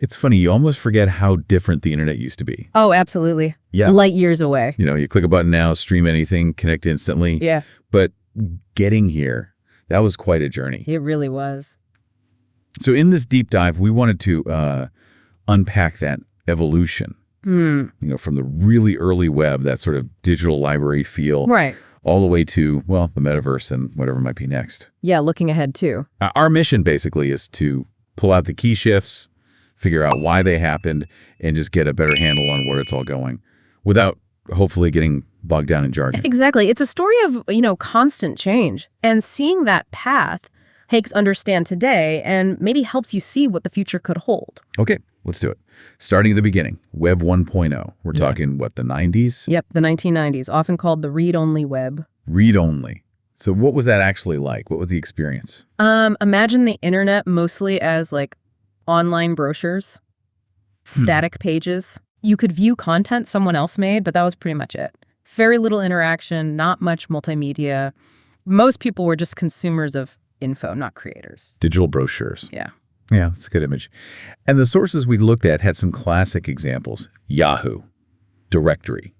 It's funny, you almost forget how different the internet used to be. Oh, absolutely. Yeah. Light years away. You click a button now, stream anything, connect instantly. Yeah. But getting here, that was quite a journey. It really was. So in this deep dive, we wanted to unpack that evolution. From the really early web, that sort of digital library feel. Right. All the way to, well, the metaverse and whatever might be next. Yeah, looking ahead too. Our mission basically is to pull out the key shifts, figure out why they happened, and just get a better handle on where it's all going without hopefully getting bogged down in jargon. Exactly. It's a story of, constant change. And seeing that path helps understand today and maybe helps you see what the future could hold. Okay, let's do it. Starting at the beginning, Web 1.0. We're talking, what, the 90s? Yep, the 1990s, often called the read-only web. Read-only. So what was that actually like? What was the experience? Imagine the internet mostly as like online brochures, static pages. You could view content someone else made, but that was pretty much it. Very little interaction, not much multimedia. Most people were just consumers of info, not creators. Digital brochures. Yeah. Yeah, that's a good image. And the sources we looked at had some classic examples. Yahoo, Directory.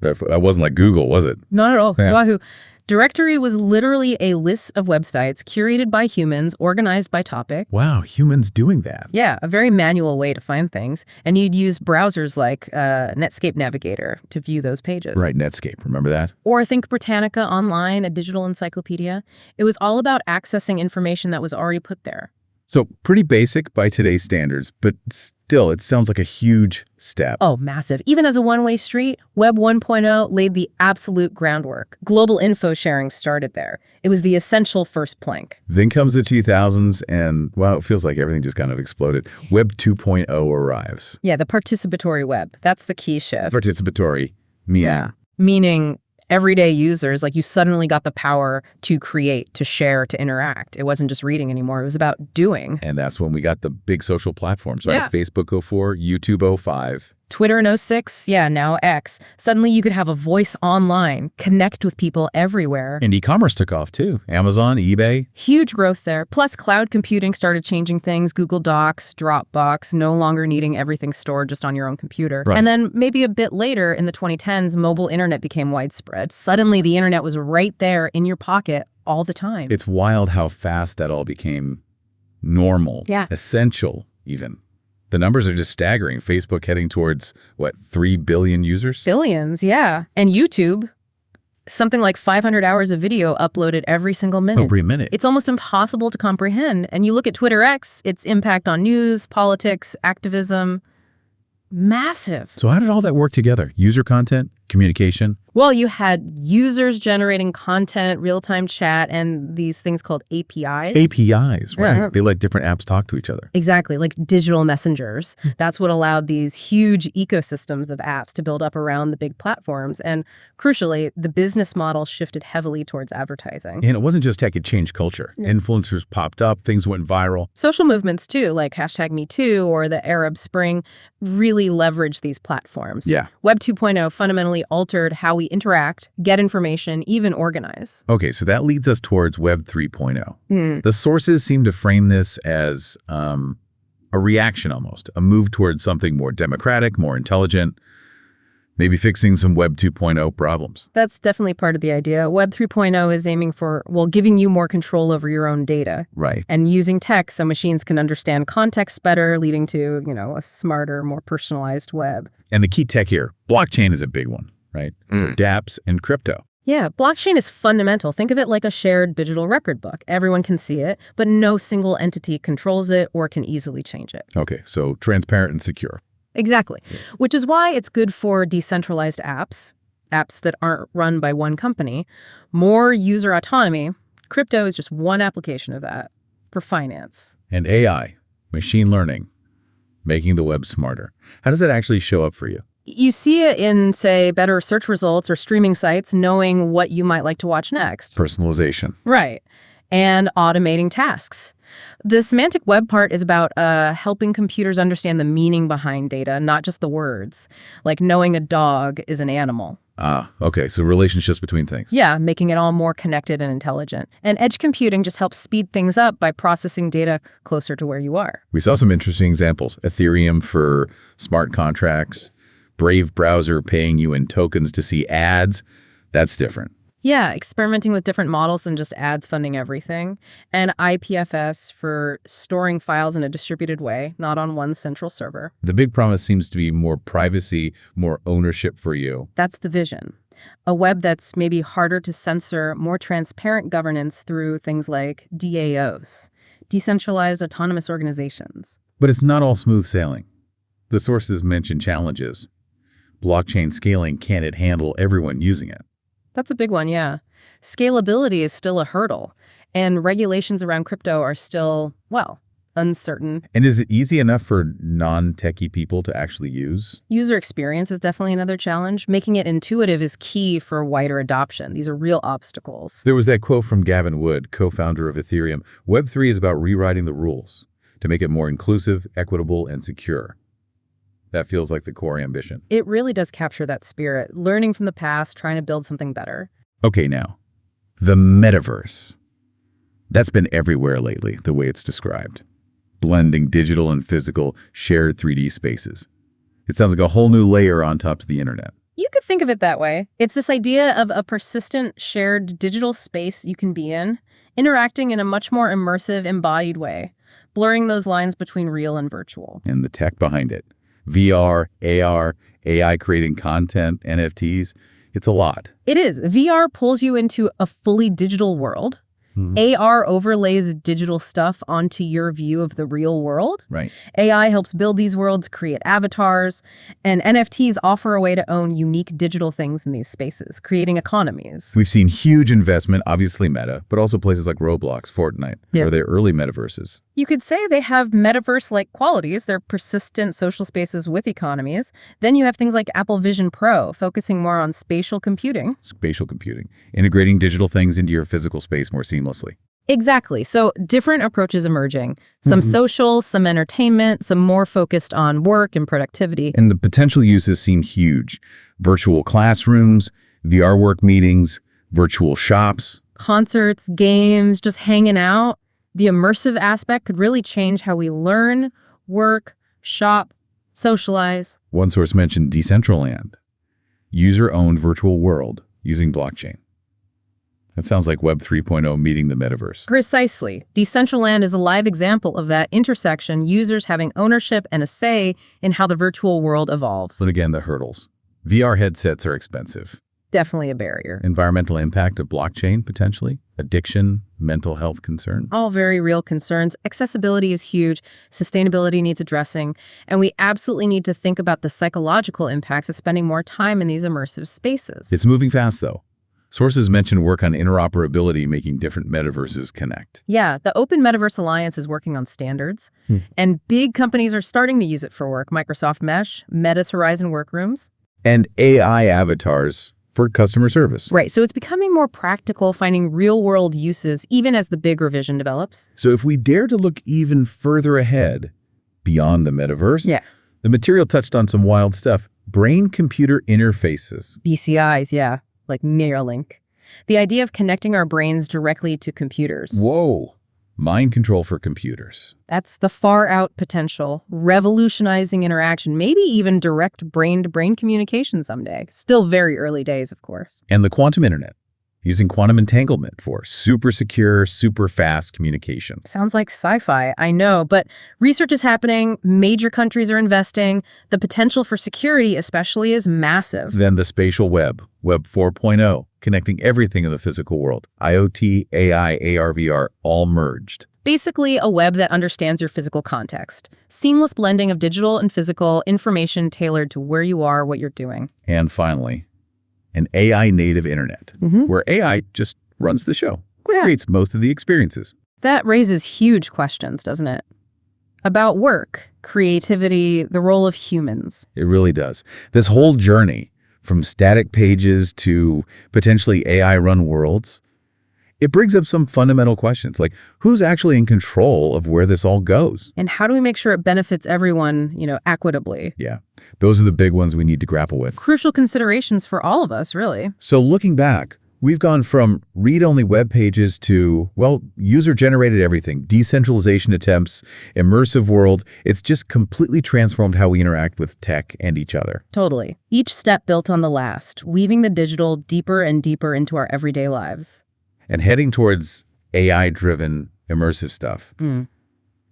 That wasn't like Google, was it? Not at all. Yeah. Yahoo. Directory was literally a list of websites curated by humans, organized by topic. Wow, humans doing that. Yeah, a very manual way to find things. And you'd use browsers like Netscape Navigator to view those pages. Right, Netscape. Remember that? Or think Britannica Online, a digital encyclopedia. It was all about accessing information that was already put there. So pretty basic by today's standards, but still, it sounds like a huge step. Oh, massive. Even as a one-way street, Web 1.0 laid the absolute groundwork. Global info sharing started there. It was the essential first plank. Then comes the 2000s, and, well, it feels like everything just kind of exploded. Web 2.0 arrives. Yeah, the participatory web. That's the key shift. Participatory, meaning? Yeah. Meaning everyday users, like you suddenly got the power to create, to share, to interact. It wasn't just reading anymore. It was about doing. And that's when we got the big social platforms, right? Yeah. Facebook 04, YouTube 05. Twitter in 06, yeah, now X. Suddenly you could have a voice online, connect with people everywhere. And e-commerce took off too. Amazon, eBay. Huge growth there. Plus cloud computing started changing things. Google Docs, Dropbox, no longer needing everything stored just on your own computer. Right. And then maybe a bit later in the 2010s, mobile internet became widespread. Suddenly the internet was right there in your pocket all the time. It's wild how fast that all became normal, essential even. The numbers are just staggering. Facebook heading towards, what, 3 billion users? Billions, yeah. And YouTube, something like 500 hours of video uploaded every single minute. Every minute. It's almost impossible to comprehend. And you look at Twitter X, its impact on news, politics, activism, massive. So how did all that work together? User content, communication? Well, you had users generating content, real-time chat, and these things called APIs. APIs, right? Yeah. They let different apps talk to each other. Exactly, like digital messengers. That's what allowed these huge ecosystems of apps to build up around the big platforms. And crucially, the business model shifted heavily towards advertising. And it wasn't just tech, it changed culture. Yeah. Influencers popped up, things went viral. Social movements too, like #MeToo or the Arab Spring, really leveraged these platforms. Yeah. Web 2.0 fundamentally altered how we interact, get information, even organize. Okay, so that leads us towards Web 3.0. The sources seem to frame this as a reaction almost, a move towards something more democratic, more intelligent, maybe fixing some Web 2.0 problems. That's definitely part of the idea. Web 3.0 is aiming for, well, giving you more control over your own data. Right. And using tech so machines can understand context better, leading to, a smarter, more personalized web. And the key tech here, blockchain is a big one, right? For dApps and crypto. Yeah, blockchain is fundamental. Think of it like a shared digital record book. Everyone can see it, but no single entity controls it or can easily change it. Okay, so transparent and secure. Exactly, which is why it's good for decentralized apps that aren't run by one company. More user autonomy. Crypto is just one application of that for finance. And AI, machine learning, making the web smarter. How does that actually show up for you? You see it in, say, better search results or streaming sites, knowing what you might like to watch next. Personalization. Right. And automating tasks. The semantic web part is about helping computers understand the meaning behind data, not just the words. Like knowing a dog is an animal. Okay, so relationships between things. Yeah, making it all more connected and intelligent. And edge computing just helps speed things up by processing data closer to where you are. We saw some interesting examples. Ethereum for smart contracts, Brave browser paying you in tokens to see ads. That's different. Yeah, experimenting with different models than just ads funding everything. And IPFS for storing files in a distributed way, not on one central server. The big promise seems to be more privacy, more ownership for you. That's the vision. A web that's maybe harder to censor, more transparent governance through things like DAOs, decentralized autonomous organizations. But it's not all smooth sailing. The sources mention challenges. Blockchain scaling, can it handle everyone using it? That's a big one, yeah. Scalability is still a hurdle, and regulations around crypto are still, well, uncertain. And is it easy enough for non-techie people to actually use? User experience is definitely another challenge. Making it intuitive is key for wider adoption. These are real obstacles. There was that quote from Gavin Wood, co-founder of Ethereum. Web3 is about rewriting the rules to make it more inclusive, equitable, and secure. That feels like the core ambition. It really does capture that spirit, learning from the past, trying to build something better. Okay, now, the metaverse. That's been everywhere lately, the way it's described. Blending digital and physical, shared 3D spaces. It sounds like a whole new layer on top of the internet. You could think of it that way. It's this idea of a persistent, shared digital space you can be in, interacting in a much more immersive, embodied way, blurring those lines between real and virtual. And the tech behind it. VR, AR, AI creating content, NFTs. It's a lot. It is. VR pulls you into a fully digital world. AR overlays digital stuff onto your view of the real world. Right. AI helps build these worlds, create avatars, and NFTs offer a way to own unique digital things in these spaces, creating economies. We've seen huge investment, obviously Meta, but also places like Roblox, Fortnite, or their early metaverses. You could say they have metaverse-like qualities. They're persistent social spaces with economies. Then you have things like Apple Vision Pro, focusing more on spatial computing. Spatial computing, integrating digital things into your physical space more seamlessly. Exactly. So different approaches emerging. Some social, some entertainment, some more focused on work and productivity. And the potential uses seem huge. Virtual classrooms, VR work meetings, virtual shops. Concerts, games, just hanging out. The immersive aspect could really change how we learn, work, shop, socialize. One source mentioned Decentralized, user-owned virtual world using blockchain. That sounds like Web 3.0 meeting the metaverse. Precisely. Decentraland is a live example of that intersection, users having ownership and a say in how the virtual world evolves. But again, the hurdles. VR headsets are expensive. Definitely a barrier. Environmental impact of blockchain, potentially. Addiction, mental health concern. All very real concerns. Accessibility is huge. Sustainability needs addressing. And we absolutely need to think about the psychological impacts of spending more time in these immersive spaces. It's moving fast, though. Sources mention work on interoperability, making different metaverses connect. Yeah, the Open Metaverse Alliance is working on standards, and big companies are starting to use it for work. Microsoft Mesh, Meta's Horizon Workrooms. And AI avatars for customer service. Right, so it's becoming more practical, finding real-world uses, even as the big revision develops. So if we dare to look even further ahead, beyond the metaverse, the material touched on some wild stuff. Brain-computer interfaces. BCIs, yeah. Like Neuralink. The idea of connecting our brains directly to computers. Whoa. Mind control for computers. That's the far-out potential, revolutionizing interaction, maybe even direct brain-to-brain communication someday. Still very early days, of course. And the quantum internet, using quantum entanglement for super secure, super fast communication. Sounds like sci-fi, I know, but research is happening, major countries are investing, the potential for security especially is massive. Then the spatial web, Web 4.0, connecting everything in the physical world. IoT, AI, AR, VR, all merged. Basically, a web that understands your physical context. Seamless blending of digital and physical information tailored to where you are, what you're doing. And finally, an AI native internet, where AI just runs the show, creates most of the experiences. That raises huge questions, doesn't it? About work, creativity, the role of humans. It really does. This whole journey, from static pages to potentially AI-run worlds, It brings up some fundamental questions, like who's actually in control of where this all goes? And how do we make sure it benefits everyone, equitably? Yeah, those are the big ones we need to grapple with. Crucial considerations for all of us, really. So looking back, we've gone from read-only web pages to, well, user-generated everything, decentralization attempts, immersive world. It's just completely transformed how we interact with tech and each other. Totally. Each step built on the last, weaving the digital deeper and deeper into our everyday lives. And heading towards AI-driven immersive stuff.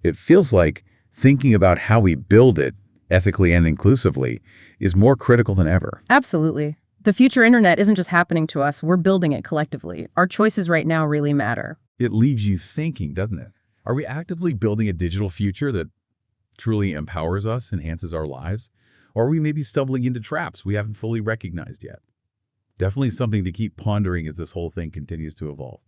It feels like thinking about how we build it ethically and inclusively is more critical than ever. Absolutely. The future internet isn't just happening to us, we're building it collectively. Our choices right now really matter. It leaves you thinking, doesn't it? Are we actively building a digital future that truly empowers us, enhances our lives? Or are we maybe stumbling into traps we haven't fully recognized yet? Definitely something to keep pondering as this whole thing continues to evolve.